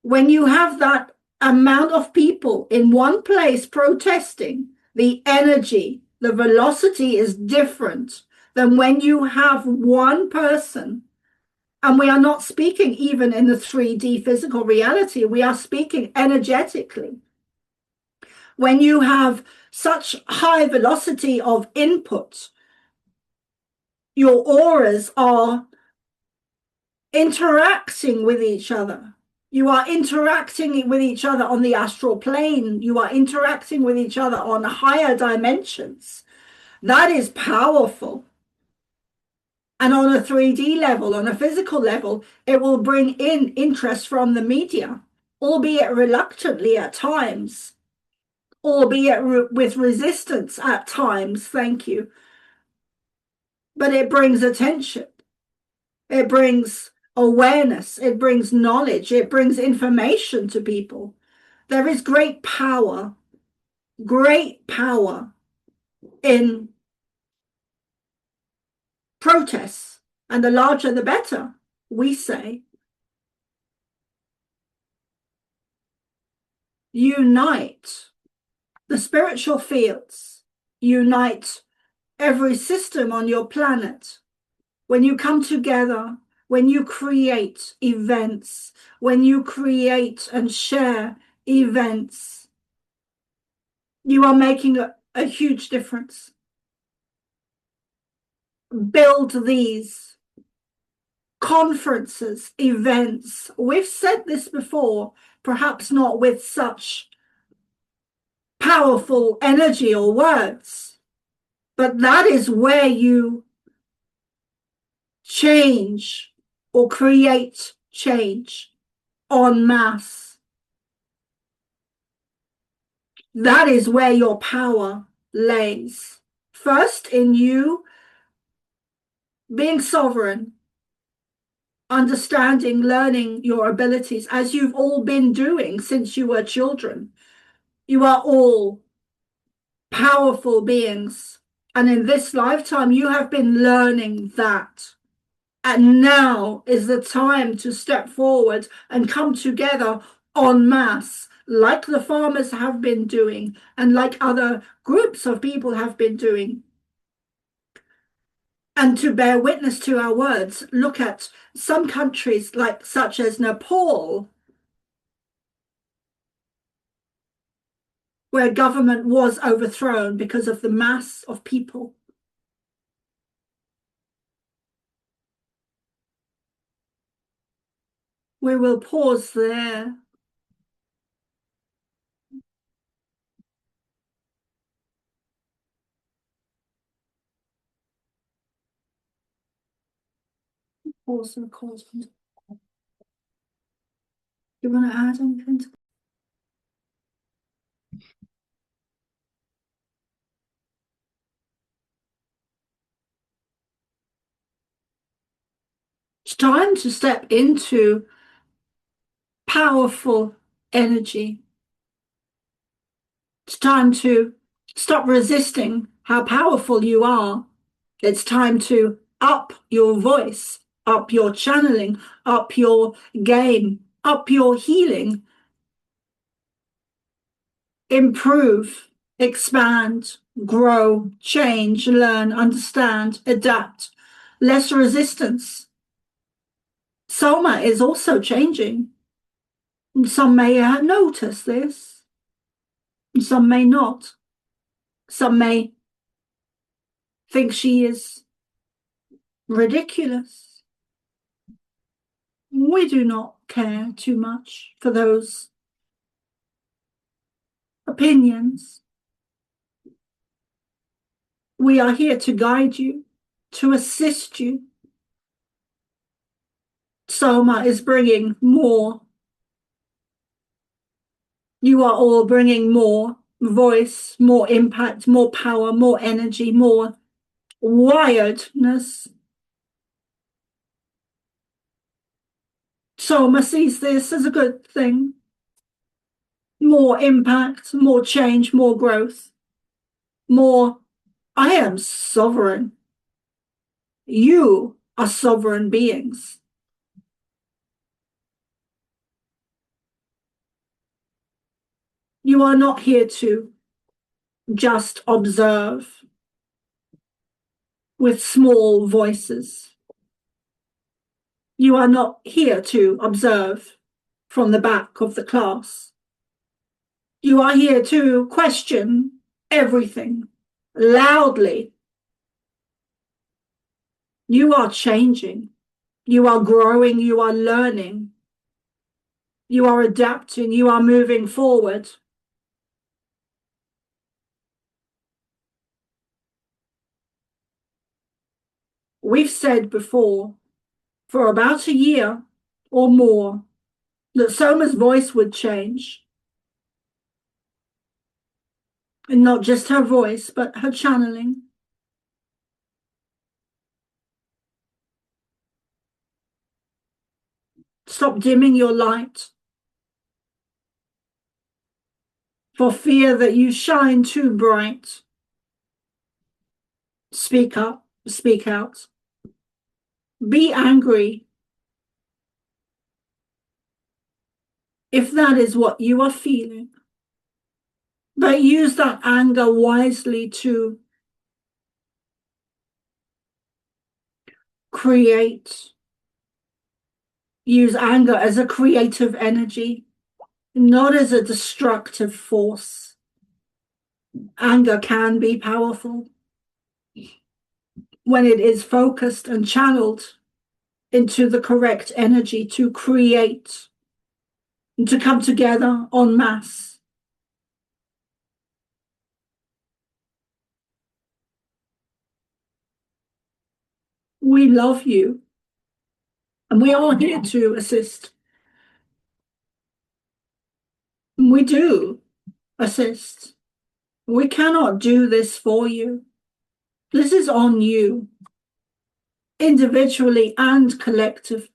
When you have that amount of people in one place protesting, the energy, the velocity is different than when you have one person. And we are not speaking even in the 3D physical reality. We are speaking energetically. When you have such high velocity of input, your auras are interacting with each other. You are interacting with each other on the astral plane. You are interacting with each other on higher dimensions. That is powerful. And on a 3D level, on a physical level, it will bring in interest from the media, albeit reluctantly at times, albeit with resistance at times, thank you. But it brings attention. It brings awareness. It brings knowledge. It brings information to people. There is great power in protests. And the larger, the better, we say. Unite the spiritual fields. Unite every system on your planet. when you come together, when you create events, when you create and share events, you are making a huge difference. Build these conferences, events. We've said this before, perhaps not with such powerful energy or words, but that is where you change or create change en masse. That is where your power lays. First, in you being sovereign, understanding, learning your abilities, as you've all been doing since you were children. You are all powerful beings. And in this lifetime, you have been learning that. And now is the time to step forward and come together en masse, like the farmers have been doing and like other groups of people have been doing. And to bear witness to our words, look at some countries like such as Nepal, where government was overthrown because of the mass of people. We will pause there. Pause the recording. You want to add anything to It's time to step into powerful energy. It's time to stop resisting how powerful you are. It's time to up your voice, up your channeling, up your game, up your healing. Improve, expand, grow, change, learn, understand, adapt. Less resistance. Soma is also changing. Some may notice this. Some may not. Some may think she is ridiculous. We do not care too much for those opinions. We are here to guide you, to assist you. Soma is bringing more. You are all bringing more voice, more impact, more power, more energy, more wiredness. Soma sees this as a good thing. More impact, more change, more growth, more, I am sovereign. You are sovereign beings. You are not here to just observe with small voices. You are not here to observe from the back of the class. You are here to question everything loudly. You are changing. You are growing. You are learning. You are adapting. You are moving forward. We've said before, for about a year or more, that Soma's voice would change. And not just her voice, but her channeling. Stop dimming your light for fear that you shine too bright. Speak up, speak out. Be angry if that is what you are feeling. But use that anger wisely to create. Use anger as a creative energy, not as a destructive force. Anger can be powerful when it is focused and channeled into the correct energy to create and to come together en masse. We love you, and we are here to assist. We do assist. We cannot do this for you. This is on you, individually and collective.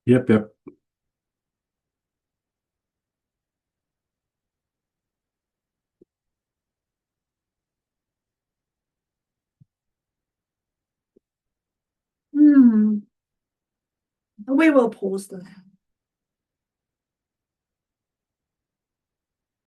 Yep. We will pause there.